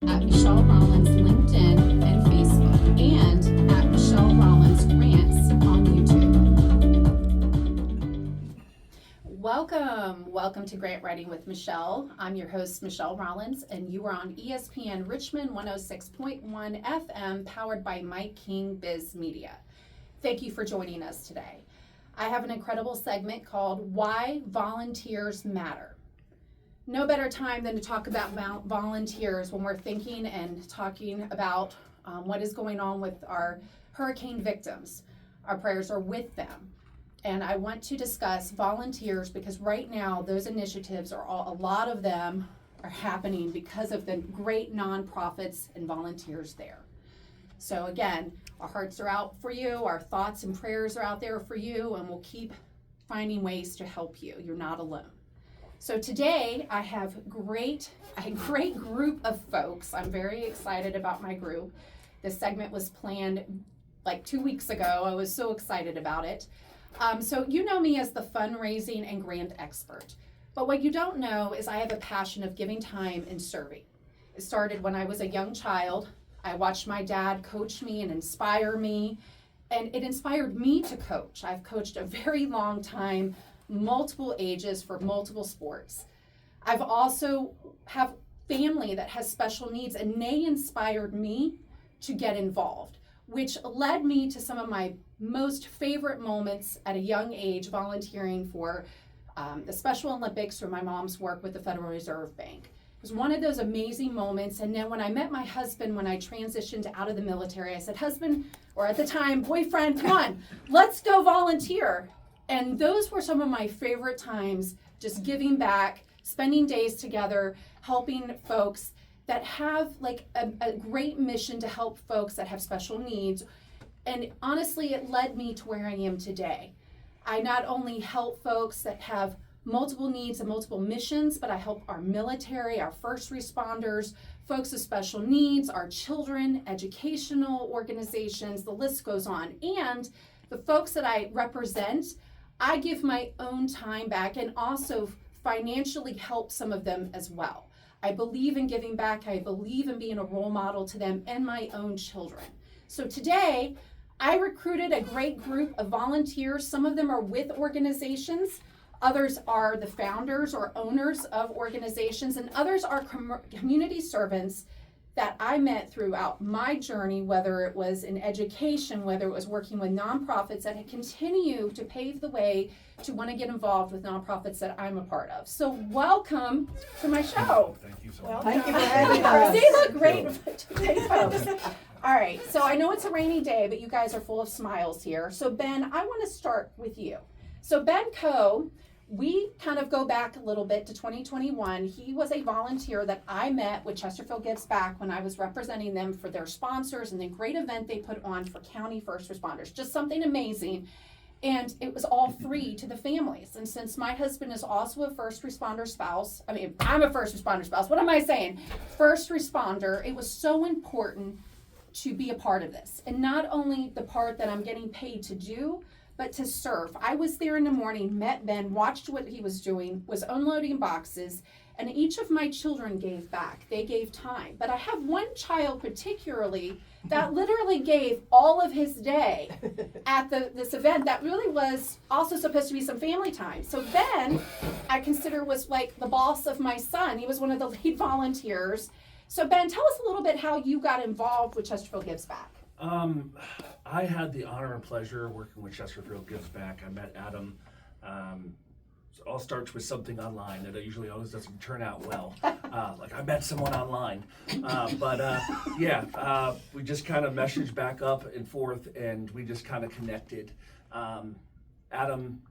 at Michelle Rollins LinkedIn and Facebook, and at Michelle Rollins Grants on YouTube. Welcome to Grant Writing with Michelle. I'm your host, Michelle Rollins, and you are on ESPN Richmond 106.1 FM, powered by Mike King Biz Media. Thank you for joining us today. I have an incredible segment called Why Volunteers Matter. No better time than to talk about volunteers when we're thinking and talking about what is going on with our hurricane victims. Our prayers are with them. And I want to discuss volunteers because right now those initiatives a lot of them are happening because of the great nonprofits and volunteers there. So again, our hearts are out for you, our thoughts and prayers are out there for you, and we'll keep finding ways to help you. You're not alone. So today I have a great group of folks. I'm very excited about my group. This segment was planned like 2 weeks ago. I was so excited about it. So you know me as the fundraising and grant expert. But what you don't know is I have a passion of giving time and serving. It started when I was a young child. I watched my dad coach me and inspire me, and it inspired me to coach. I've coached a very long time, multiple ages for multiple sports. I've also have family that has special needs, and they inspired me to get involved, which led me to some of my most favorite moments at a young age, volunteering for the Special Olympics or my mom's work with the Federal Reserve Bank. It was one of those amazing moments. And then when I met my husband, when I transitioned out of the military, I said, husband, or at the time, boyfriend, come on, let's go volunteer. And those were some of my favorite times, just giving back, spending days together, helping folks that have like a great mission to help folks that have special needs. And honestly, it led me to where I am today. I not only help folks that have multiple needs and multiple missions, but I help our military, our first responders, folks with special needs, our children, educational organizations, the list goes on. And the folks that I represent, I give my own time back and also financially help some of them as well. I believe in giving back. I believe in being a role model to them and my own children. So today, I recruited a great group of volunteers. Some of them are with organizations. Others are the founders or owners of organizations, and others are community servants that I met throughout my journey, whether it was in education, whether it was working with nonprofits that continue to pave the way to want to get involved with nonprofits that I'm a part of. So welcome to my show. Thank you so much. Thank you for having us. They look great today, folks. All right, so I know it's a rainy day, but you guys are full of smiles here. So Ben, I want to start with you. So Ben Coe, we kind of go back a little bit to 2021. He was a volunteer that I met with Chesterfield Gives Back when I was representing them for their sponsors and the great event they put on for county first responders. Just something amazing. And it was all free to the families. And since my husband is also a first responder spouse, I'm a first responder spouse. What am I saying? First responder, it was so important to be a part of this. And not only the part that I'm getting paid to do, but to serve. I was there in the morning, met Ben, watched what he was doing, was unloading boxes, and each of my children gave back. They gave time. But I have one child particularly that literally gave all of his day at this event that really was also supposed to be some family time. So Ben, I consider, was like the boss of my son. He was one of the lead volunteers. So Ben, tell us a little bit how you got involved with Chesterfield Gives Back. I had the honor and pleasure working with Chesterfield Gives Back. I met Adam. It all starts with something online that usually always doesn't turn out well. Like I met someone online. We just kind of messaged back up and forth, and we just kind of connected. Adam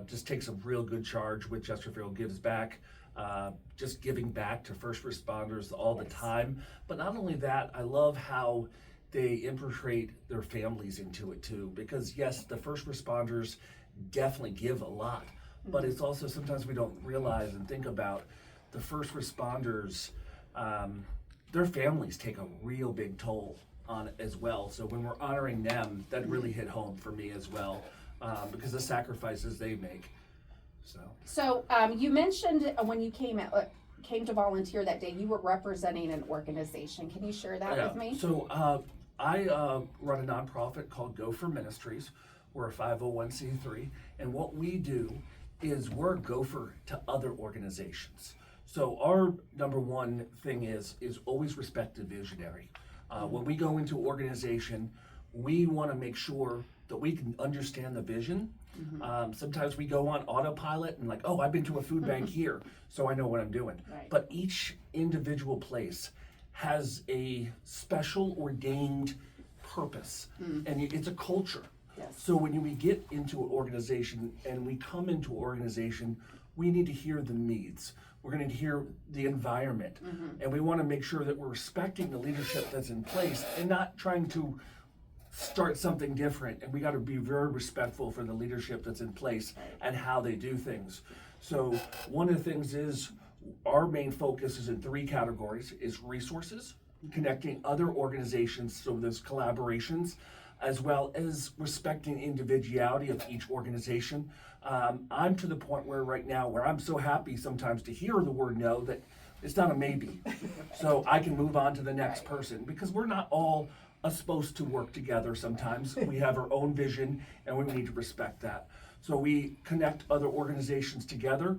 just takes a real good charge with Chesterfield Gives Back. Just giving back to first responders all the time. But not only that, I love how they infiltrate their families into it too, because yes, the first responders definitely give a lot, but it's also sometimes we don't realize and think about the first responders, their families take a real big toll on it as well. So when we're honoring them, that really hit home for me as well, because the sacrifices they make. So you mentioned when you came out, came to volunteer that day, you were representing an organization. Can you share that with me? So I run a nonprofit called Go For Ministries. We're a 501c3, and what we do is we're a gopher to other organizations. So our number one thing is always respect the visionary. When we go into organization, we want to make sure that we can understand the vision. Sometimes we go on autopilot and like, oh, I've been to a food bank here, so I know what I'm doing. Right. But each individual place has a special ordained purpose, and it's a culture. Yes. So when we get into an organization and we come into an organization, we need to hear the needs. We're going to hear the environment, and we want to make sure that we're respecting the leadership that's in place and not trying to start something different. And we got to be very respectful for the leadership that's in place and how they do things. So one of the things is our main focus is in 3 categories: is resources, connecting other organizations, so there's collaborations, as well as respecting individuality of each organization. I'm to the point where right now where I'm so happy sometimes to hear the word no that it's not a maybe. So I can move on to the next person, because we're not all supposed to work together sometimes. We have our own vision and we need to respect that. So we connect other organizations together.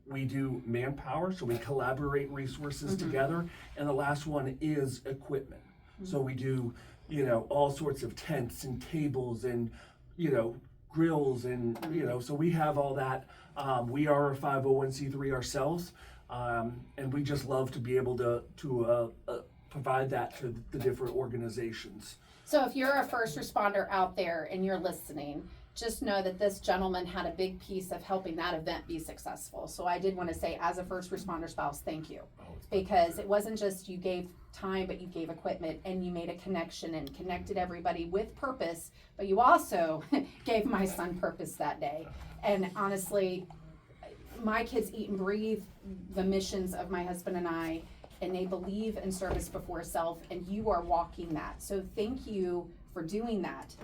We do manpower, so we collaborate resources together. And the last one is equipment. So we do, all sorts of tents and tables and, grills and, so we have all that. We are a 501c3 ourselves, and we just love to be able to provide that to the different organizations. So if you're a first responder out there and you're listening, just know that this gentleman had a big piece of helping that event be successful. So I did want to say, as a first responder spouse, thank you. Because it wasn't just you gave time, but you gave equipment and you made a connection and connected everybody with purpose, but you also gave my son purpose that day. And honestly, my kids eat and breathe the missions of my husband and I, and they believe in service before self, and you are walking that. So thank you for doing that.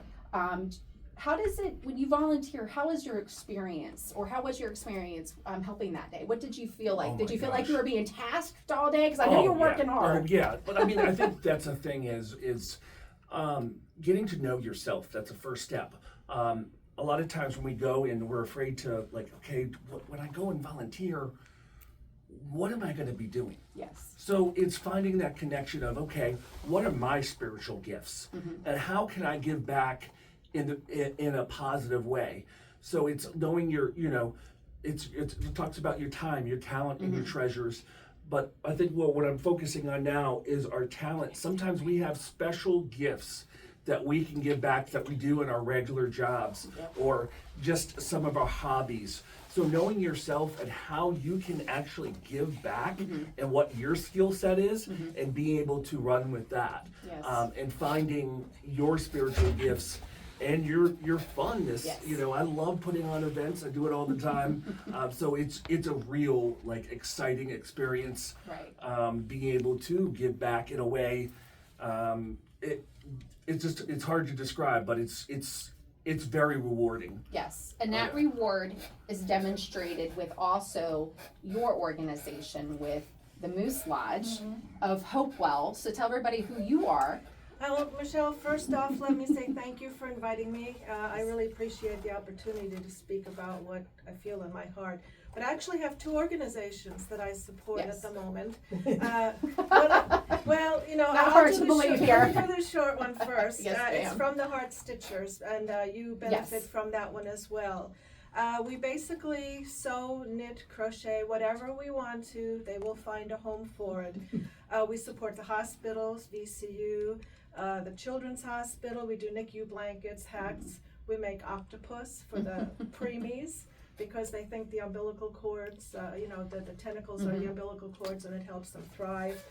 How does it, when you volunteer, how is your experience, or how was your experience helping that day? What did you feel like? Oh did you feel gosh. like you were being tasked all day? Because I know you were working hard. Yeah, but I mean, I think that's the thing is getting to know yourself. That's the first step. A lot of times when we go and we're afraid to, like, okay, when I go and volunteer, what am I going to be doing? Yes. So it's finding that connection of, okay, what are my spiritual gifts, and how can I give back in a positive way? So it's knowing your, it talks about your time, your talent, and your treasures. But I think what I'm focusing on now is our talent. Sometimes we have special gifts that we can give back that we do in our regular jobs, or just some of our hobbies. So knowing yourself and how you can actually give back and what your skill set is, and being able to run with that. Yes. And finding your spiritual gifts and your funness. Yes. I love putting on events. I do it all the time. So it's a real exciting experience. Right. Being able to give back in a way. It's hard to describe, but it's very rewarding. Yes, and that reward is demonstrated with also your organization with the Moose Lodge of Hopewell. So tell everybody who you are. Well, Michelle, first off, let me say thank you for inviting me. I really appreciate the opportunity to speak about what I feel in my heart. But I actually have 2 organizations that I support at the moment. Well, Not hard to believe here. I'll do the short one first. Yes, it's ma'am. from the Heart Stitchers, and you benefit from that one as well. We basically sew, knit, crochet, whatever we want to. They will find a home for it. We support the hospitals, VCU, the Children's Hospital. We do NICU blankets, hats. We make octopus for the preemies, because they think the umbilical cords, the tentacles are the umbilical cords, and it helps them thrive.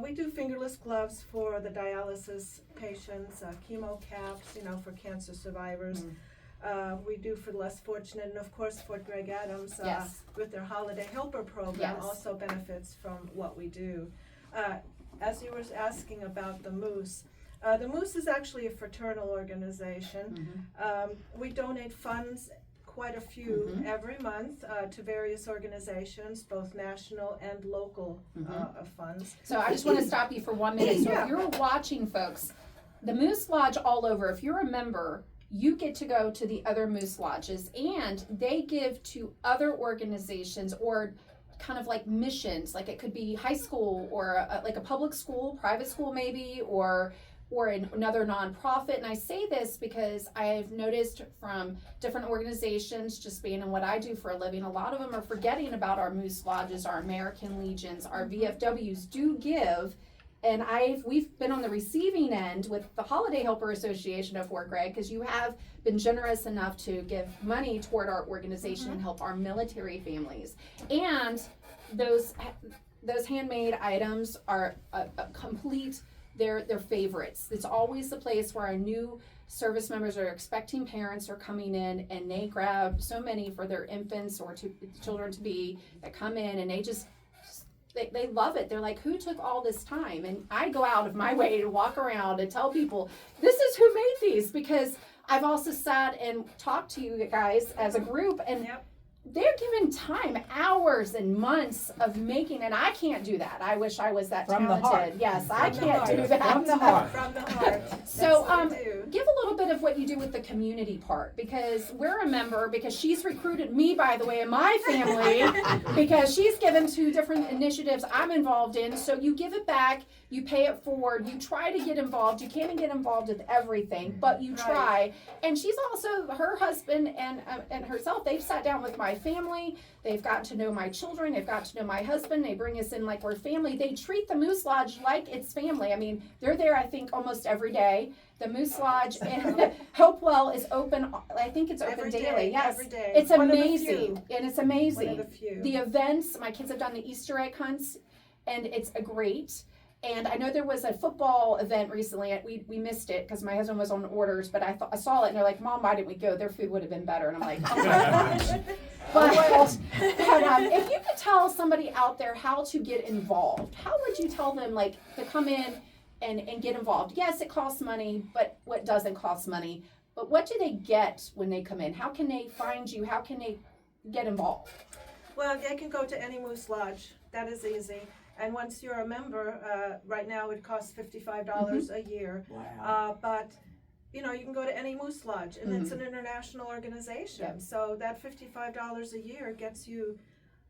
We do fingerless gloves for the dialysis patients, chemo caps, for cancer survivors. We do for the less fortunate, and of course Fort Greg Adams with their Holiday Helper program also benefits from what we do. As you were asking about the Moose is actually a fraternal organization. We donate funds quite a few every month to various organizations, both national and local funds. So I just want to stop you for 1 minute. So if you're watching, folks, the Moose Lodge all over, if you're a member, you get to go to the other Moose Lodges, and they give to other organizations or kind of like missions. Like it could be high school or like a public school, private school maybe, or another nonprofit. And I say this because I've noticed from different organizations, just being in what I do for a living, a lot of them are forgetting about our Moose Lodges, our American Legions, our VFWs do give. And we've been on the receiving end with the Holiday Helper Association of Fort Gregg, because you have been generous enough to give money toward our organization and help our military families. And those handmade items are a complete, they're favorites. It's always the place where our new service members are expecting parents are coming in, and they grab so many for their infants or children to be that come in, and they love it. They're like, who took all this time? And I go out of my way to walk around and tell people, this is who made these, because I've also sat and talked to you guys as a group, and they're given time, hours and months of making, and I can't do that. I wish I was that talented. The heart. Yes, I can't do that. From the heart. From the heart. So give a little bit of what you do with the community part, because we're a member, because she's recruited me, by the way, and my family, because she's given 2 different initiatives I'm involved in. So you give it back, you pay it forward, you try to get involved. You can't get involved with everything, but you try. And she's also, her husband and herself, they've sat down with my family. They've gotten to know my children. They've got to know my husband. They bring us in like we're family. They treat the Moose Lodge like it's family. I mean, they're there, I think, almost every day. The Moose Lodge in Hopewell is open. I think it's open daily. Yes, every day. It's amazing, and it's amazing. One of the few. The events. My kids have done the Easter egg hunts, and it's great. And I know there was a football event recently. We missed it because my husband was on orders, but I saw it, and they're like, Mom, why didn't we go? Their food would have been better. And I'm like, oh my gosh. But if you could tell somebody out there how to get involved, how would you tell them, like, to come in and get involved? Yes, it costs money, but what doesn't cost money? But what do they get when they come in? How can they find you? How can they get involved? Well, they can go to any Moose Lodge. That is easy. And once you're a member, right now it costs $55 a year. Wow. But you can go to any Moose Lodge, and it's an international organization. Yep. So that $55 a year gets you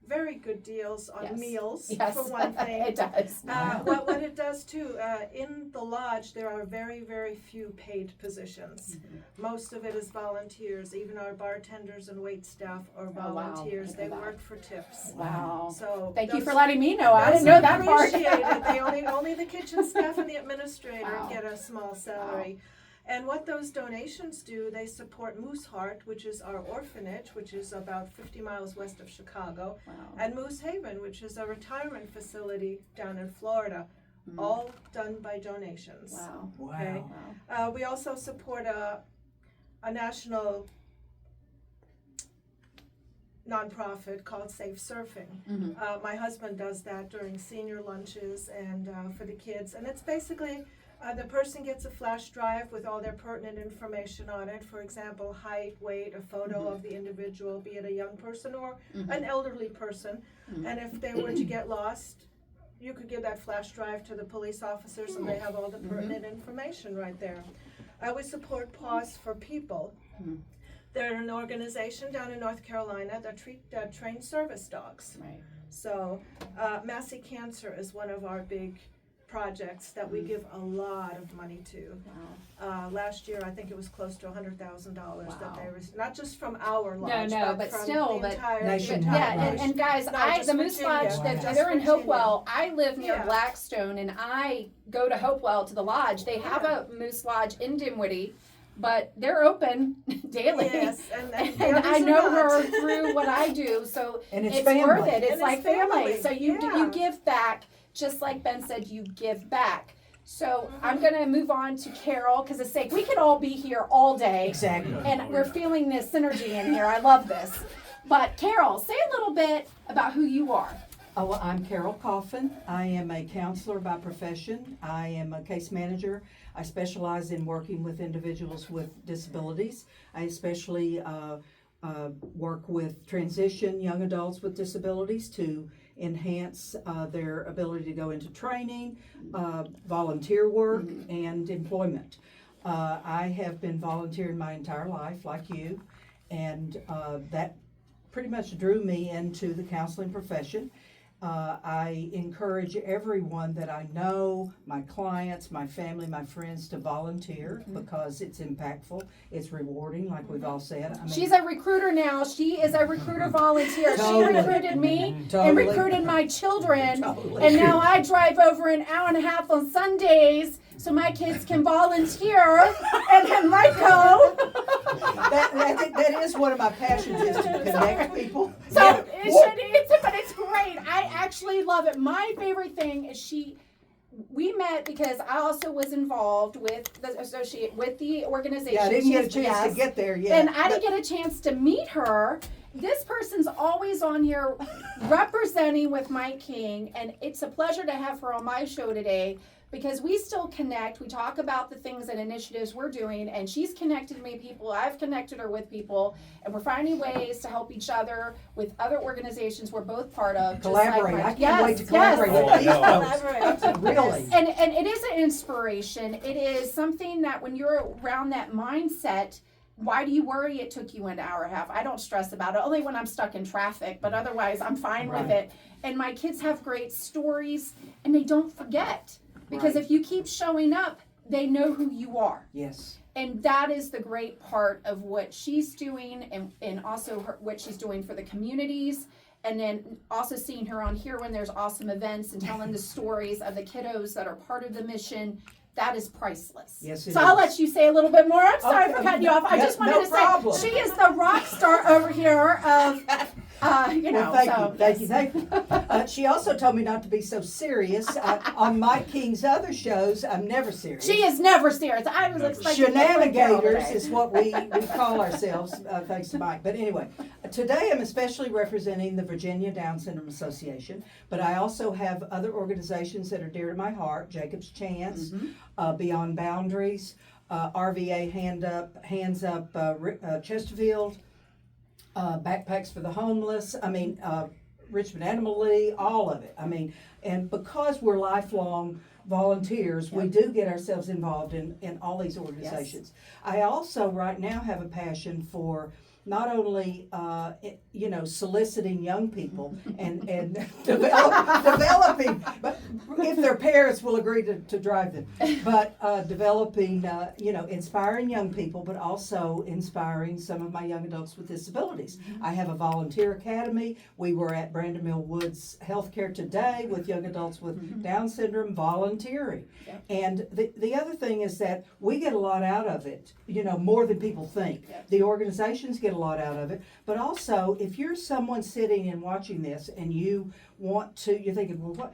very good deals on meals, for one thing. It does. What it does too, in the lodge there are very, very few paid positions. Most of it is volunteers. Even our bartenders and wait staff are volunteers. They work for tips. Wow. So thank you for letting me know. I didn't know that part. Appreciate it. They only the kitchen staff and the administrator get a small salary. And what those donations do, they support Moose Heart, which is our orphanage, which is about 50 miles west of Chicago, and Moose Haven, which is a retirement facility down in Florida, all done by donations. Wow. Okay. We also support a national nonprofit called Safe Surfing. My husband does that during senior lunches and for the kids, and it's basically the person gets a flash drive with all their pertinent information on it. For example, height, weight, a photo of the individual, be it a young person or an elderly person. And if they were to get lost, you could give that flash drive to the police officers, and they have all the pertinent information right there. We support Paws for People. They're an organization down in North Carolina that train service dogs. Right. So Massey Cancer is one of our big projects that we give a lot of money to. Last year, I think it was close to $100,000 that they received, not just from our lodge, but from still, the entire nationwide. Yeah, and guys, the Moose Lodge, they're in Hopewell. I live near Blackstone, and I go to Hopewell to the lodge. They have a Moose Lodge in Dinwiddie, but they're open daily. Yes, and I know her through what I do, so And it's worth family. it. It's And like it's family. family. So you give back, just like Ben said, you give back. So I'm going to move on to Carol, because it's like we could all be here all day. Exactly. And we're feeling this synergy in here. I love this. But Carol, say a little bit about who you are. Well, I'm Carol Coffin. I am a counselor by profession. I am a case manager. I specialize in working with individuals with disabilities. I especially work with transition young adults with disabilities to enhance their ability to go into training, volunteer work, and employment. I have been volunteering my entire life, like you, and that pretty much drew me into the counseling profession. I encourage everyone that I know, my clients, my family, my friends, to volunteer because it's impactful, it's rewarding, like we've all said. I mean, She's a recruiter now. She is a recruiter volunteer. Totally. She recruited me and Totally. recruited my children. Totally. And now I drive over an hour and a half on Sundays so my kids can volunteer and Henrico. That is one of my passions, is to connect people. So it's great. I actually love it. My favorite thing is we met because I also was involved with the organization. Yeah, I didn't get a chance to get there yet. And I didn't get a chance to meet her. This person's always on here representing with Mike King, and it's a pleasure to have her on my show today because we still connect. We talk about the things and initiatives we're doing, and she's connected me people. I've connected her with people, and we're finding ways to help each other with other organizations we're both part of. Collaborate. Just like I can't wait to collaborate yes. with these Collaborate. folks. Really. And it is an inspiration. It is something that when you're around that mindset, why do you worry it took you an hour and a half? I don't stress about it, only when I'm stuck in traffic, but otherwise I'm fine with it. And my kids have great stories, and they don't forget. Because if you keep showing up, they know who you are. Yes. And that is the great part of what she's doing, and also what she's doing for the communities. And then also seeing her on here when there's awesome events and telling the stories of the kiddos that are part of the mission. That is priceless. Yes, it so I'll is. let you say a little bit more. I'm sorry Okay, for cutting you off. I just wanted no to problem. say she is the rock star over here of, Well, thank you. She also told me not to be so serious. On Mike King's other shows, I'm never serious. She is never serious. I was expecting Shenanigators is what we call ourselves, thanks to Mike. But anyway, today I'm especially representing the Virginia Down Syndrome Association, but I also have other organizations that are dear to my heart: Jacob's Chance, Beyond Boundaries, RVA Hands Up Chesterfield, Backpacks for the Homeless. I mean, Richmond Animal League, all of it. I mean, and because we're lifelong volunteers, we do get ourselves involved in all these organizations. I also right now have a passion for not only soliciting young people and developing, but if their parents will agree to drive them, but developing inspiring young people, but also inspiring some of my young adults with disabilities. I have a volunteer academy. We were at Brandon Mill Woods Healthcare today with young adults with Down syndrome volunteering. And the other thing is that we get a lot out of it, more than people think. The organizations get a lot out of it, but also if you're someone sitting and watching this and you're thinking, well,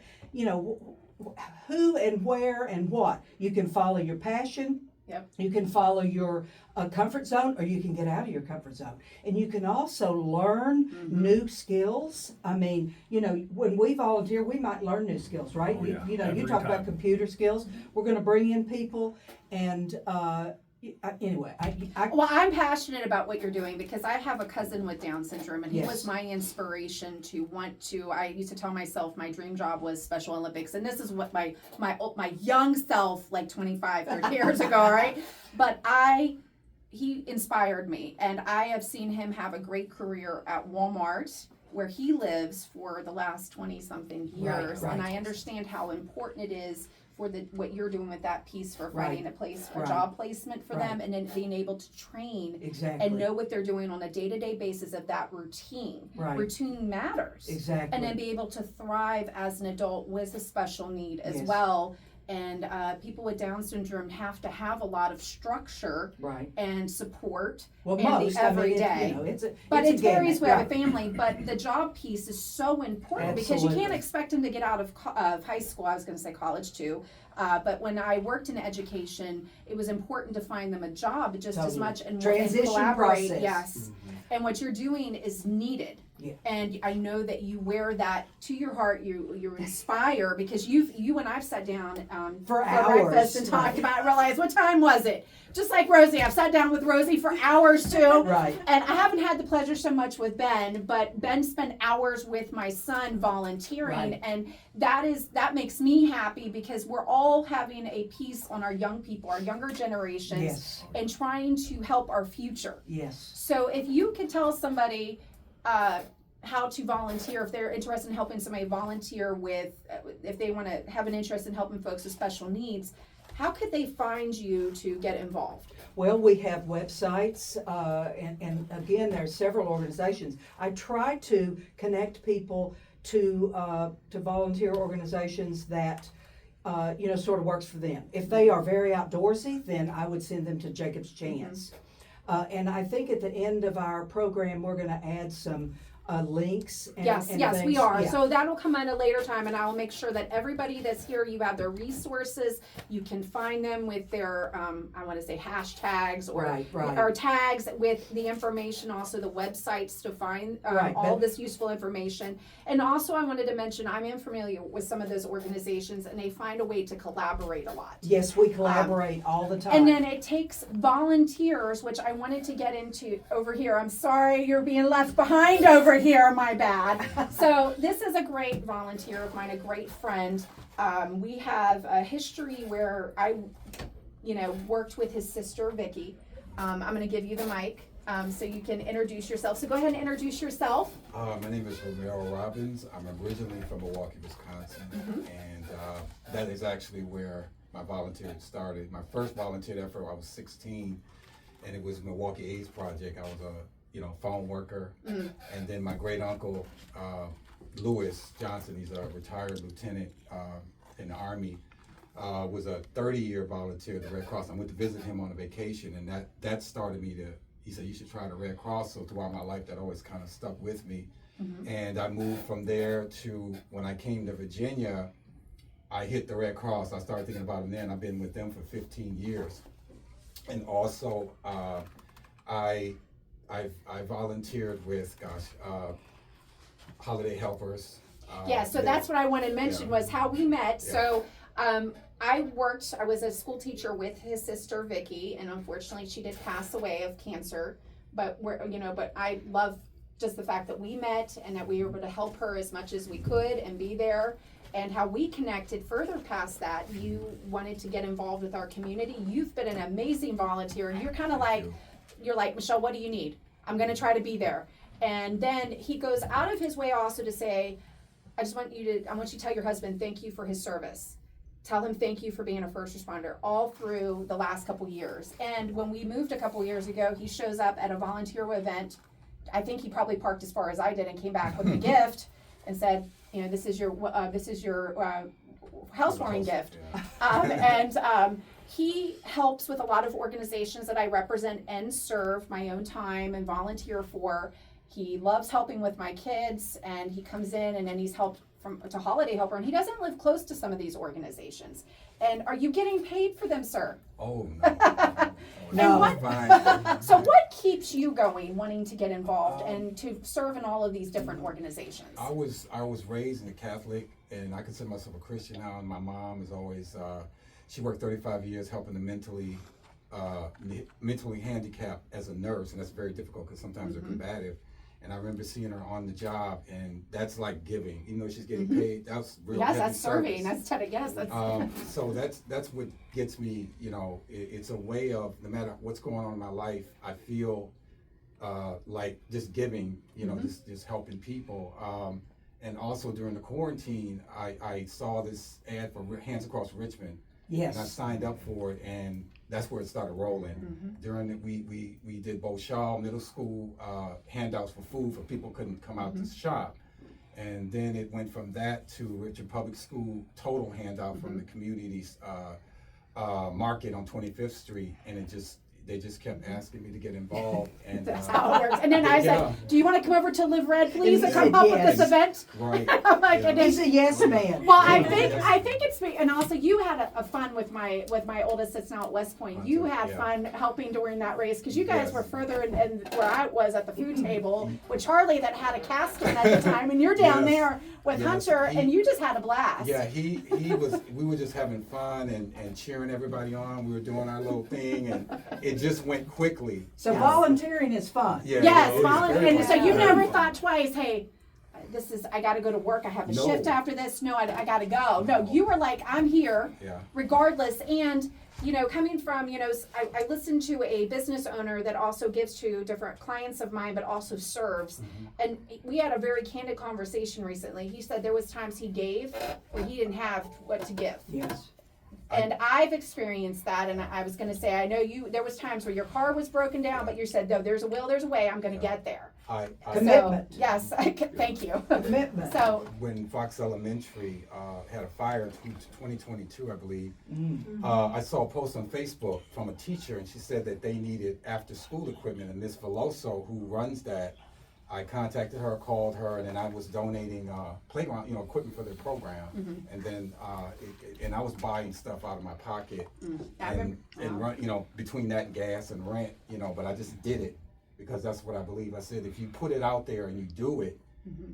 what, who and where and what, you can follow your passion. You can follow your comfort zone, or you can get out of your comfort zone. And you can also learn new skills. I mean, when we volunteer, we might learn new skills, right? You talk about computer skills. We're going to bring in people, and anyway, Well, I'm passionate about what you're doing because I have a cousin with Down syndrome, and he Yes. was my inspiration to want to. I used to tell myself my dream job was Special Olympics, and this is what my young self, like 25, 30 years ago, right? But he inspired me, and I have seen him have a great career at Walmart, where he lives for the last 20-something years, Right. and I understand how important it is for what you're doing with that piece for Right. finding a place for Right. job placement for Right. them, and then being able to train exactly. and know what they're doing on a day-to-day basis of that routine. Right. Routine matters. Exactly. And then be able to thrive as an adult with a special need as Yes. well. And people with Down syndrome have to have a lot of structure Right. and support Well, in most, the everyday. But it varies with right. a family. But the job piece is so important because you can't Absolutely. expect them to get out of high school. I was going to say college too. But when I worked in education, it was important to find them a job just as Totally. much and Transition collaborate. process. Yes. And what you're doing is needed. Yeah. And I know that you wear that to your heart. You inspire because you and I've sat down For breakfast hours, and talked right. about. Realize what time was it? Just like Rosie, I've sat down with Rosie for hours too. Right. And I haven't had the pleasure so much with Ben, but Ben spent hours with my son volunteering, Right. and that makes me happy because we're all having a piece on our young people, our younger generations, Yes. and trying to help our future. Yes. So if you could tell somebody how to volunteer, if they're interested in helping somebody volunteer with, if they want to have an interest in helping folks with special needs, how could they find you to get involved? Well, we have websites, and again, there are several organizations. I try to connect people to volunteer organizations that sort of works for them. If they are very outdoorsy, then I would send them to Jacob's Chance. And I think at the end of our program, we're going to add some links. Yes, and we things. are. Yeah. So that'll come at a later time, and I will make sure that everybody that's here, you have their resources. You can find them with their, I want to say hashtags or Right. or tags with the information, also the websites to find all this useful information. And also, I wanted to mention, I am familiar with some of those organizations, and they find a way to collaborate a lot. Yes, we collaborate all the time. And then it takes volunteers, which I wanted to get into over here. I'm sorry you're being left behind over here, my bad. So this is a great volunteer of mine, a great friend. We have a history where I, worked with his sister, Vicky. I'm going to give you the mic so you can introduce yourself. So go ahead and introduce yourself. My name is Romero Robbins. I'm originally from Milwaukee, Wisconsin, and that is actually where my volunteer started. My first volunteer effort, I was 16, and it was Milwaukee AIDS Project. I was a phone worker, and then my great uncle Lewis Johnson, he's a retired lieutenant in the Army, was a 30-year volunteer at the Red Cross. I went to visit him on a vacation, and that started me to. He said, you should try the Red Cross. So throughout my life, that always kind of stuck with me. And I moved from there to, when I came to Virginia, I hit the Red Cross. I started thinking about it then. I've been with them for 15 years. And also, I volunteered with, Holiday Helpers. So that's what I wanted to mention was how we met. Yeah. So I was a school teacher with his sister Vicky, and unfortunately she did pass away of cancer. But but I love just the fact that we met and that we were able to help her as much as we could and be there. And how we connected further past that, you wanted to get involved with our community. You've been an amazing volunteer, and you're kind of like, you're like, Michelle, what do you need? I'm going to try to be there. And then he goes out of his way also to say, I want you to tell your husband thank you for his service. Tell him thank you for being a first responder all through the last couple years. And when we moved a couple years ago, he shows up at a volunteer event. I think he probably parked as far as I did and came back with a gift and said, this is your housewarming gift. He helps with a lot of organizations that I represent and serve my own time and volunteer for. He loves helping with my kids, and he comes in and then he's helped to Holiday Helper, and he doesn't live close to some of these organizations. And are you getting paid for them, sir? Oh, no. No. Fine. So what keeps you going, wanting to get involved and to serve in all of these different organizations? I was raised in a Catholic, and I consider myself a Christian now, and my mom is always, she worked 35 years helping the mentally handicapped as a nurse, and that's very difficult because sometimes they're combative. And I remember seeing her on the job, and that's like giving. Even though she's getting paid, that's real. Yes, heavy that's serving. service. That's So that's what gets me. It's a way of, no matter what's going on in my life, I feel like just giving. Just helping people. And also during the quarantine, I saw this ad for Hands Across Richmond. Yes. And I signed up for it, and that's where it started rolling. During it, we did both Shaw Middle School handouts for food for people who couldn't come out to shop. And then it went from that to Richmond Public School total handout from the community's market on 25th Street. And they just kept asking me to get involved, and That's how it works. And then I Yeah. said, "Do you want to come over to Live Red, please, And and he come said help with yes. this event?" right. I'm like, Yeah. and then He's a yes man. well, I think it's and also you had a fun with my oldest that's now at West Point. You had Yeah. fun helping during that race because you guys Yes. were further in where I was at the food table with Charlie that had a casting at the time, and you're down Yes. there with Yes. Hunter, He- and you just had a blast. Yeah, he was. We were just having fun and cheering everybody on. We were doing our little thing, and it just went quickly. So Yes. volunteering is fun. Yeah, Yes, it was volunteer. very And so you fun. never thought twice, hey, I got to go to work. I have a No. shift after this. No, I got to go. No, you were like, I'm here Yeah. regardless. And, coming from, I listened to a business owner that also gives to different clients of mine, but also serves. And we had a very candid conversation recently. He said there was times he gave where he didn't have what to give. Yes. And I've experienced that, and I was going to say, I know there was times where your car was broken down, but you said, no, there's a will, there's a way, I'm going to get there. I Commitment. So, yes, thank you. Commitment. So, when Fox Elementary had a fire in 2022, I believe, I saw a post on Facebook from a teacher, and she said that they needed after-school equipment. And Miss Veloso, who runs that, I contacted her, called her, and then I was donating playground, equipment for their program. And then and I was buying stuff out of my pocket, and run, between that and gas and rent, but I just did it because that's what I believe. I said, if you put it out there and you do it,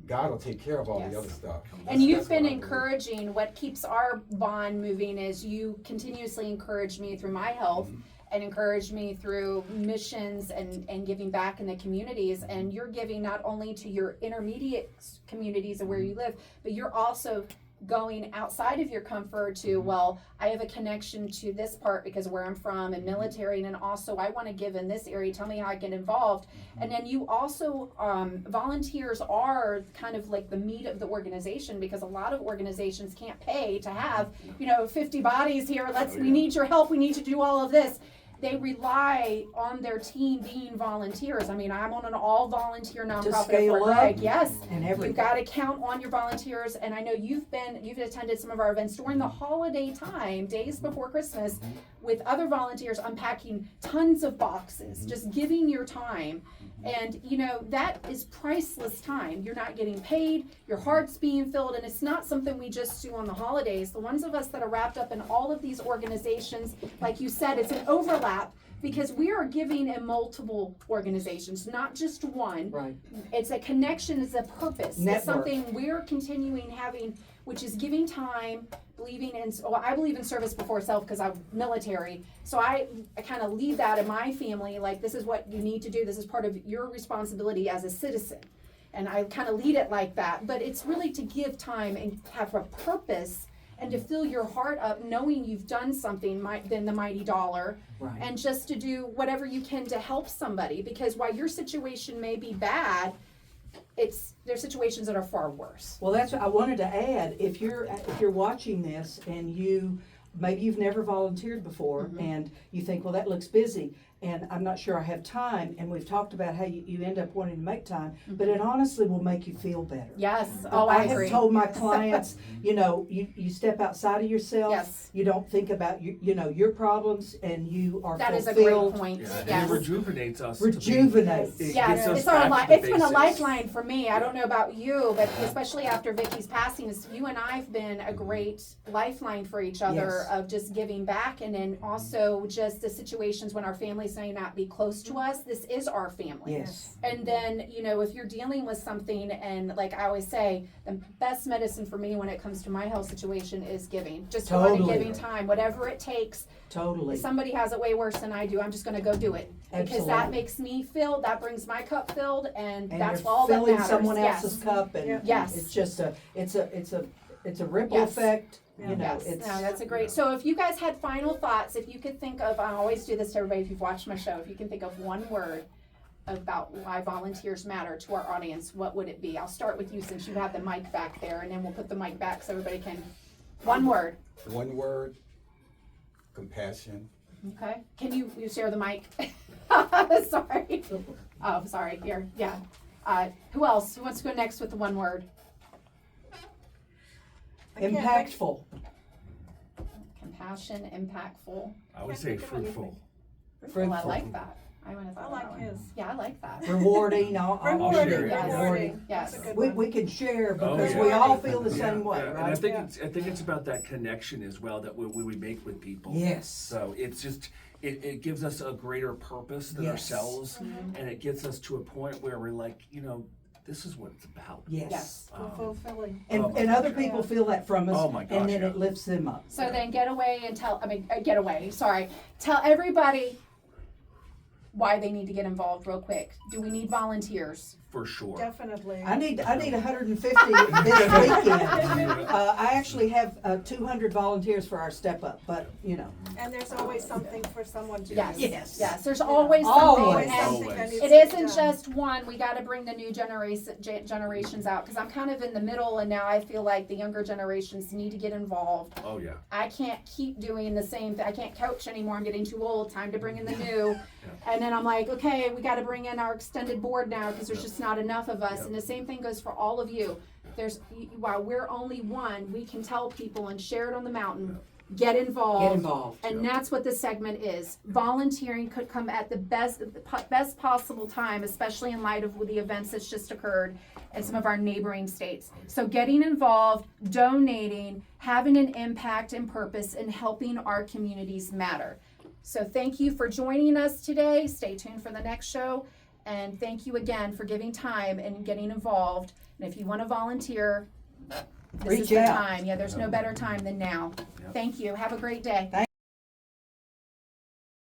God will take care of all Yes. the other stuff. and you've That's been what I believe. encouraging. What keeps our bond moving is you continuously encourage me through my health and encourage me through missions and giving back in the communities. And you're giving not only to your intermediate communities of where you live, but you're also going outside of your comfort to, well, I have a connection to this part because of where I'm from and military, and also I want to give in this area. Tell me how I get involved. And then you also, volunteers are kind of like the meat of the organization because a lot of organizations can't pay to have, 50 bodies here. We need your help. We need to do all of this. They rely on their team being volunteers. I mean, I'm on an all-volunteer nonprofit scale for up Greg. Yes, and you've everything. got to count on your volunteers. And I know you've attended some of our events during the holiday time, days before Christmas, with other volunteers unpacking tons of boxes, just giving your time. And that is priceless time. You're not getting paid, your heart's being filled, and it's not something we just do on the holidays. The ones of us that are wrapped up in all of these organizations, like you said, it's an overlap because we are giving in multiple organizations, not just one. Right. It's a connection, it's a purpose. It's Network. something we're continuing having, which is giving time, I believe in service before self because I'm military. So I kind of lead that in my family, like this is what you need to do. This is part of your responsibility as a citizen. And I kind of lead it like that. But it's really to give time and have a purpose and to fill your heart up knowing you've done something than the mighty dollar. Right. And just to do whatever you can to help somebody. Because while your situation may be bad, there's situations that are far worse. Well, that's what I wanted to add. If you're watching this and maybe you've never volunteered before and you think, well, that looks busy and I'm not sure I have time, and we've talked about how you end up wanting to make time, but it honestly will make you feel better. Yes. Oh, I have agree. told my clients, you step outside of yourself. Yes. You don't think about your problems, and you are That is a great fulfilled. point. Yeah, and Yes. it rejuvenates us. Rejuvenates. It Yes, gets us it's back to the been a basics. lifeline for me. I don't know about you, but especially after Vicky's passing, you and I have been a great lifeline for each other Yes. of just giving back, and then also just the situations when our families may not be close to us. This is our family. Yes. And then, if you're dealing with something, and like I always say, the best medicine for me when it comes to my health situation is giving. Just going and Totally. giving time, whatever it takes. Totally. If somebody has it way worse than I do, I'm just going to go do it. Because that Absolutely. makes me filled, that brings my cup filled, and And that's you're all that filling matters. someone Yes. else's cup, and Yes. it's just it's a ripple Yes. effect. Yes, It's no, that's a great. So if you guys had final thoughts, if you could think of, I always do this to everybody if you've watched my show, if you can think of one word about why volunteers matter to our audience, what would it be? I'll start with you since you have the mic back there, and then we'll put the mic back so everybody can, one word. One word: compassion. Okay, can you share the mic? Sorry. Oh, sorry, here, yeah. Who else? Who wants to go next with the one word? impactful. Compassion, impactful. I would say fruitful. Fruitful, I like that. I want to. I like his. Yeah, I like that. Rewarding, Rewarding, share it. Yes. rewarding. Yes. That's a good We, one. we can share Oh, because yeah. we all feel the Yeah, same way, yeah. And I right? think Yeah. I think it's about that connection as well that we make with people. Yes. So it's just it gives us a greater purpose than Yes. ourselves, Mhm. and it gets us to a point where we're like, this is what it's about. Yes. Yes. Fulfilling. And, Oh my and other gosh, people yeah. feel that from us, Oh my gosh, and then yeah. it lifts them up. So then get away and tell everybody why they need to get involved real quick. Do we need volunteers? For sure. Definitely. I need 150 this weekend. I actually have 200 volunteers for our step up, but And there's always something for someone to Yes. do. Yes. Yes. There's always Always. something. And something that Always. needs it to be isn't done. just one. We got to bring the new generations out because I'm kind of in the middle, and now I feel like the younger generations need to get involved. Oh yeah. I can't keep doing the same thing. I can't coach anymore. I'm getting too old. Time to bring in the new. And then I'm like, okay, we got to bring in our extended board now because there's just not enough of us. Yep. And the same thing goes for all of you. While we're only one, we can tell people and share it on the mountain. Get involved. Get involved. And that's what this segment is. Volunteering could come at the best possible time, especially in light of the events that's just occurred in some of our neighboring states. So getting involved, donating, having an impact and purpose, and helping our communities matter. So thank you for joining us today. Stay tuned for the next show. And thank you again for giving time and getting involved. And if you want to volunteer, this is Reach the out. time. Yeah, there's no better time than now. Yep. Thank you. Have a great day.